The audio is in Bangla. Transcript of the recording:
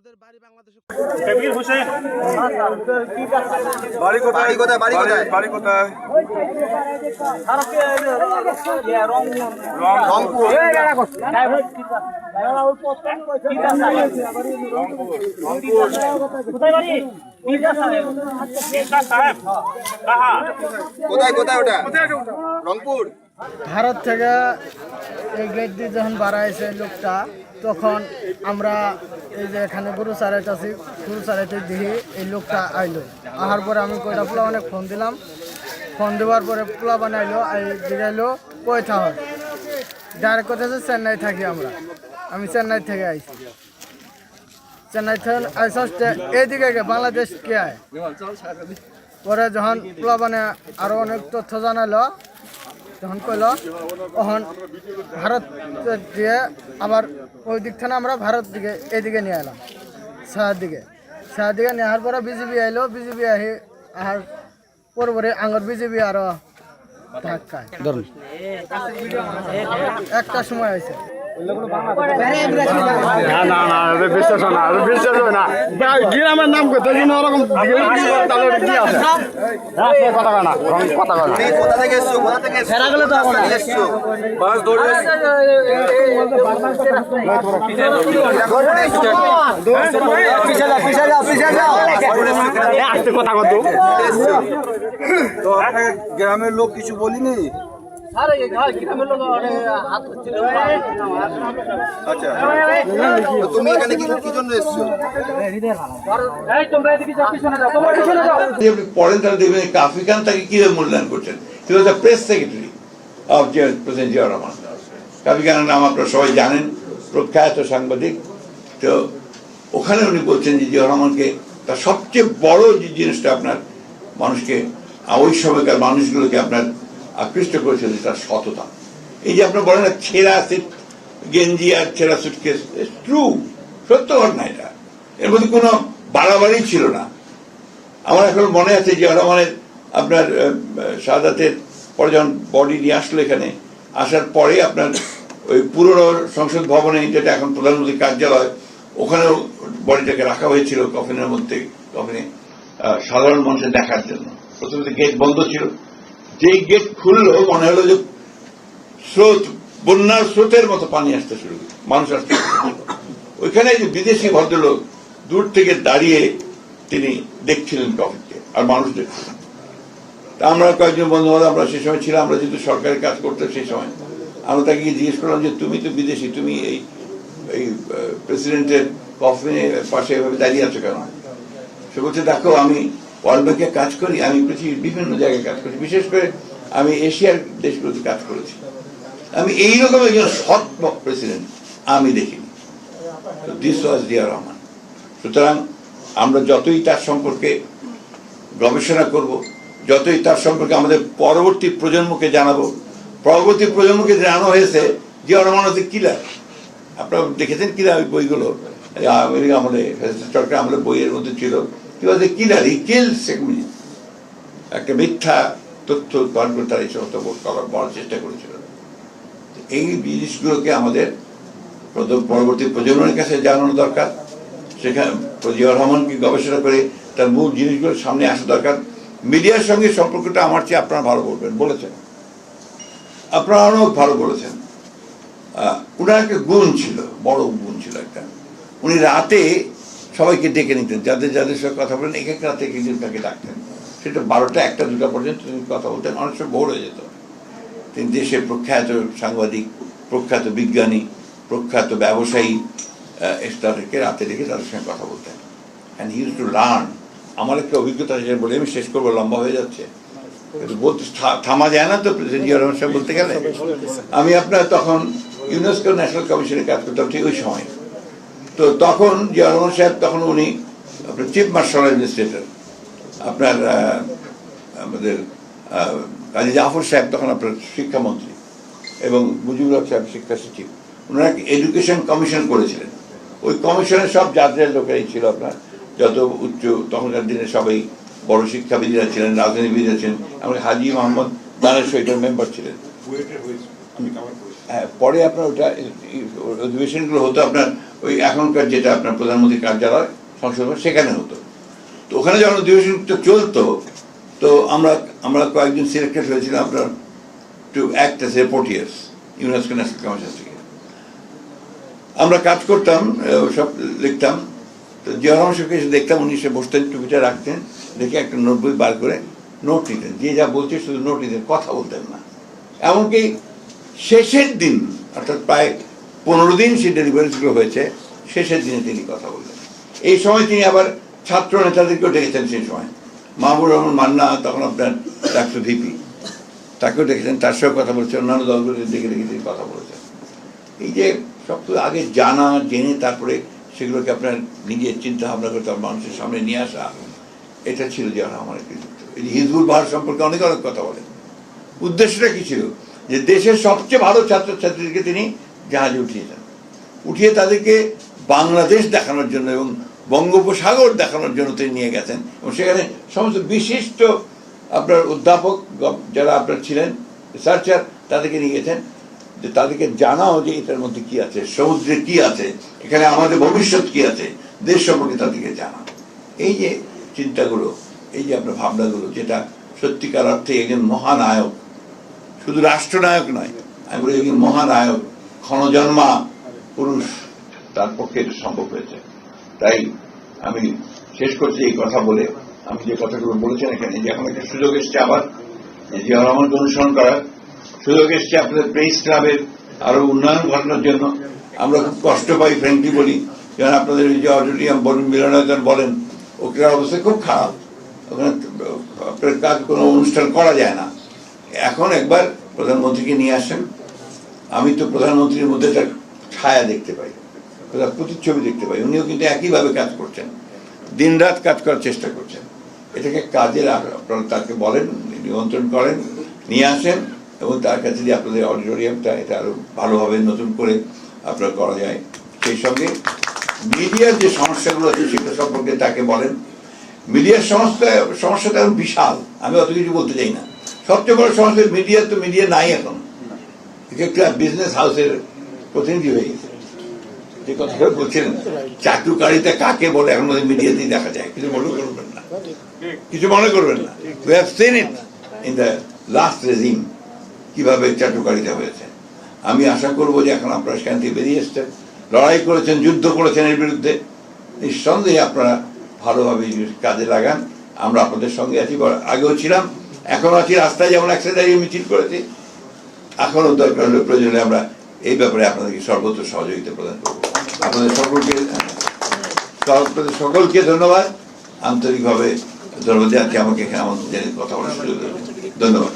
ওদের বাড়ি বাংলাদেশে। কবির হোসেন বাড়ি কোথায়? বাড়ি কোথায়? বাড়ি কোথায়? রংপুর। কোথায় কোথায় ওটা? রংপুর। ভারত থেকে এই গেট দিয়ে যখন বাড়াইছে লোকটা, তখন আমরা এই যে এখানে গরু চারাইতেছি, গরু চারাইতে দিয়ে এই লোকটা আইলো। আসার পরে আমি কয়টা পোলা অনেক ফোন দিলাম। ফোন দেওয়ার পরে পোলা বানাইলো, এই জিগাইলো কয়টা হয়। ডাইরেক্ট কথা হচ্ছে চেন্নাই থাকি আমরা। আমি চেন্নাই থেকে আইছি। চেন্নাই থেকে আইসা এইদিকে বাংলাদেশ কে আয়। পরে যখন পোলা বানে আরো অনেক তথ্য জানালো, তখন কইল তখন ভারত দিয়ে আবার ওই দিক থেকে আমরা ভারত দিকে এদিকে নিয়ে এলাম, সাহার দিকে নিয়ে আসার পরে বিজেপি আইলো। বিজেপি আসার পরে আঙুর বিজেপি আরো ধাক্কায় একটা সময় হয়েছে। গ্রামের নাম করতে ওরকম কোথা থেকে এসছো? কোথা থেকে এসছো? বাস ধরে কথা কত তো গ্রামের লোক কিছু বলিনি? আচ্ছা, তো তুমি এখানে কি জন্য এসছো? পড়েন তাহলে দেখবেন কাফি খান তাকে কিভাবে মূল্যায়ন করছেন। He was the press secretary of president Ziaur Rahman. Kafi খানের নাম আপনারা সবাই জানেন, প্রখ্যাত সাংবাদিক। তো ওখানে উনি বলছেন যে জিয়াউর রহমানকে তার সবচেয়ে বড় যে জিনিসটা আপনার মানুষকে, ওই সময়কার মানুষগুলোকে আপনার আকৃষ্ট করেছিল তার সততা। এই যে আপনার বলেন না ছেঁড়া গেঞ্জি আর ছেঁড়া সুটকেস, ট্রু, সত্য ঘটনা এটা। এর মধ্যে কোনো বাড়াবাড়ি ছিল না। আমার এখন মনে আছে যে রহমানের আপনার শাহাদাতের পরে যখন বডি নিয়ে আসলো এখানে, আসার পরে আপনার ওই পুরনো সংসদ ভবনে, যেটা এখন প্রধানমন্ত্রীর কার্যালয়, ওখানেও বডিটাকে রাখা হয়েছিল কফিনের মধ্যে, কফিনে সাধারণ মানুষের দেখার জন্য। প্রথমে গেট বন্ধ ছিল, যেই গেট খুললো মনে হলো যে স্রোত, বন্যার স্রোতের মতো পানি আসতে শুরু করল, মানুষ আসতে শুরু করল। ওইখানে যে বিদেশি ভদ্রলোক দূর থেকে দাঁড়িয়ে তিনি দেখছিলেন কফিকে, আর মানুষ দেখছিলেন। তা আমরা কয়েকজন বন্ধু বান্ধব আমরা সেই সময় ছিলাম, আমরা যেহেতু সরকারি কাজ করতাম সেই সময়, আমরা তাকে জিজ্ঞেস করলাম যে তুমি তো বিদেশি, তুমি এই প্রেসিডেন্টের কফিনের পাশে এভাবে দাঁড়িয়ে আছো কেন? সে বলছে দেখো আমি ওয়ার্ল্ড ব্যাংকে কাজ করি, আমি পৃথিবীর বিভিন্ন জায়গায় কাজ করি, বিশেষ করে আমি এশিয়ার দেশগুলোতে কাজ করেছি, আমি এইরকম একজন সৎ প্রেসিডেন্ট আমি দেখিনি। This was Ziaur Rahman. সুতরাং আমরা যতই তার সম্পর্কে গবেষণা করব, যতই তার সম্পর্কে আমাদের পরবর্তী প্রজন্মকে জানাবো, পরবর্তী প্রজন্মকে জানানো হয়েছে জিয়াউর রহমান হচ্ছে কিলার। আপনারা দেখেছেন কিলার বইগুলো, আমেরিকা আমাদের সরকার আমাদের বইয়ের মধ্যে ছিল, কি বলছে কিলার, ই কিল শেখ মুজিব। একটা মিথ্যা তথ্য উৎপাদন করে তারা এই সমস্ত বলার চেষ্টা করেছিল। এই জিনিসগুলোকে আমাদের পরবর্তী প্রজন্মের কাছে জানানো দরকার। সেখানে জিয়াউর রহমানকে গবেষণা করে তার মূল জিনিসগুলো সামনে আসা দরকার। মিডিয়ার সঙ্গে সম্পর্কটা আমার চেয়ে আপনারা ভালো বলেছেন, আপনারা অনেক ভালো বলেছেন। উনার একটা গুণ ছিল, বড় গুণ ছিল একটা, উনি রাতে সবাইকে ডেকে নিতেন, যাদের যাদের সঙ্গে কথা বলেন এক এক রাতে এক একদিন তাকে ডাকতেন। সেটা 12টা 1টা 2টা পর্যন্ত তিনি কথা বলতেন, অনেক সময় ভোর হয়ে যেত। তিনি দেশের প্রখ্যাত সাংবাদিক, প্রখ্যাত বিজ্ঞানী, প্রখ্যাত ব্যবসায়ী তাদেরকে রাতে ডেকে তাদের সঙ্গে কথা বলতেন। And he use to learn. আমার একটা অভিজ্ঞতা হিসেবে বলে আমি শেষ করবো, লম্বা হয়ে যাচ্ছে, বলতে থামা যায় না তো জিয়াউর রহমান সাহেব বলতে গেলে। আমি আপনার তখন ইউনেস্কো ন্যাশনাল কমিশনে কাজ করতাম ঠিক ওই সময়। তো তখন জিয়াউর রহমান সাহেব, তখন উনি আপনার চিফ মার্শাল অ্যাডমিনিস্ট্রেটর, আপনার আমাদের কাজী জাফর সাহেব তখন আপনার শিক্ষামন্ত্রী, এবং মুজিবুর হক সাহেব শিক্ষা সচিব। ওনারা এডুকেশন কমিশন করেছিলেন। ওই কমিশনের সব জাতীয় লোকেরাই ছিল আপনার, যত উচ্চ তখনকার দিনে সবাই বড় শিক্ষাবিদরা ছিলেন, রাজনীতিবিদরা ছিলেন। আমরা হাজি মোহাম্মদ দানের সহিতের মেম্বার ছিলেন। হ্যাঁ, পরে আপনার ওটা অধিবেশনগুলো হতো আপনার ওই এখনকার যেটা আপনার প্রধানমন্ত্রীর কার্যালয় সংসদ ভবন সেখানে হতো। তো ওখানে যখন অধিবেশন চলতো তো আমরা কয়েকজন সিলেক্টেড হয়েছিলাম আপনার to act as reporters UNESCO national commission থেকে। আমরা কাজ করতাম, সব লিখতাম। তো জিয়া রহমান সাহেবকে এসে দেখতাম, উনি এসে বসতেন, টুপিটা রাখতেন, দেখে একটা নোট বই বার করে নোট নিতেন, যে যা বলছে শুধু নোট নিতেন, কথা বলতেন না। এমনকি শেষের দিন অর্থাৎ প্রায় 15 দিন সেই ডেলিভারিগুলো হয়েছে, শেষের দিনে তিনি কথা বললেন। এই সময় তিনি আবার ছাত্র নেতাদেরকেও ডেকেছেন। সেই সময় মাহবুব রহমান মান্না তখন আপনার ডাক্তার ভিপি, তাকেও ডেকেছেন, তার সঙ্গে কথা বলছেন, অন্যান্য দলগুলো ডেকে ডেকে তিনি কথা বলেছেন। এই যে সব তো আগে জানা, জেনে তারপরে সেগুলোকে আপনার নিজের চিন্তা ভাবনা করতে মানুষের সামনে নিয়ে আসা, এটা ছিল যে আমার কৃতিত্ব। এই যে হিজবুল বাহার সম্পর্কে অনেক অনেক কথা বলেন। উদ্দেশ্যটা কি ছিল? যে দেশের সবচেয়ে ভালো ছাত্রছাত্রীদেরকে তিনি জাহাজে উঠিয়েছেন, উঠিয়ে তাদেরকে বাংলাদেশ দেখানোর জন্য এবং বঙ্গোপসাগর দেখানোর জন্য তিনি নিয়ে গেছেন। এবং সেখানে সমস্ত বিশিষ্ট আপনার অধ্যাপক যারা আপনার ছিলেন, রিসার্চার, তাদেরকে নিয়ে গেছেন, যে তাদেরকে জানাও যে এটার মধ্যে কি আছে, সমুদ্রে কি আছে, এখানে আমাদের ভবিষ্যৎ কি আছে, দেশ সম্পর্কে তাদেরকে জানা। এই যে চিন্তাগুলো, এই যে আপনার ভাবনাগুলো, যেটা সত্যিকার অর্থে একজন মহানায়ক, শুধু রাষ্ট্রনায়ক নয়, আমি বলি একজন মহানায়ক, ক্ষণজন্মা পুরুষ, তার পক্ষে এটা সম্ভব হয়েছে। তাই আমি শেষ করছি এই কথা বলে, আমি যে কথাগুলো বলেছেন এখানে, যে এখন একটা সুযোগ এসছে আবার জিয়া রহমানকে অনুসরণ করার সুযোগ এসছে, আপনাদের প্রেস ক্লাবের আরো উন্নয়ন ঘটানোর জন্য। আমরা খুব কষ্ট পাই, ফ্র্যাঙ্কলি বলি, যেমন আপনাদের যে অডিটোরিয়াম বলেন, মিলনায়তন বলেন, ওখানে অবস্থা খুব খারাপ, ওখানে আপনার কাজ কোনো অনুষ্ঠান করা যায় না। এখন একবার প্রধানমন্ত্রীকে নিয়ে আসেন, আমি তো প্রধানমন্ত্রীর মধ্যে তার ছায়া দেখতে পাই, তার প্রতিচ্ছবি দেখতে পাই। উনিও কিন্তু একইভাবে কাজ করছেন, দিন রাত কাজ করার চেষ্টা করছেন। এটাকে কাজে আপনারা তাকে বলেন, নিমন্ত্রণ করেন, নিয়ে আসেন, এবং তার কাছে যে আপনাদের অডিটোরিয়ামটা এটা আরো ভালোভাবে নতুন করে আপনার করা যায়। সেই সঙ্গে মিডিয়ার যে সমস্যাগুলো আছে সেগুলো সম্পর্কে তাকে বলেন। মিডিয়ার সমস্যাটা এখন বিশাল, আমি অত কিছু বলতে চাই না। সবচেয়ে বড় সমস্যা মিডিয়া, তো মিডিয়া নাই এখন, একটা বিজনেস হাউসের প্রতিনিধি হয়ে গেছে। যে কথাটা বলছিলেন চাটুকারিতা কাকে বলে এখন মিডিয়াতেই দেখা যায়, কিছু মনে করবেন না, কিছু মনে করবেন না। We have seen it in the last regime, কিভাবে চাটুকারিতা হয়েছে। আমি আশা করবো যে এখন আপনারা সেখান থেকে বেরিয়ে এসছেন, লড়াই করেছেন, যুদ্ধ করেছেন এর বিরুদ্ধে, নিঃসন্দেহে আপনারা ভালোভাবে কাজে লাগান। আমরা আপনাদের সঙ্গে আছি, আগেও ছিলাম, এখন আছি। রাস্তায় যেমন একসাথে দাঁড়িয়ে মিছিল করেছি, এখনো দরকার হলে প্রয়োজনে আমরা এই ব্যাপারে আপনাদেরকে সর্বোচ্চ সহযোগিতা প্রদান করবো। আপনাদের সকলকে ধন্যবাদ, আন্তরিকভাবে ধন্যবাদ জানাচ্ছি আমাকে এখানে আমাদের কথা বলার সুযোগ দেবেন। ধন্যবাদ।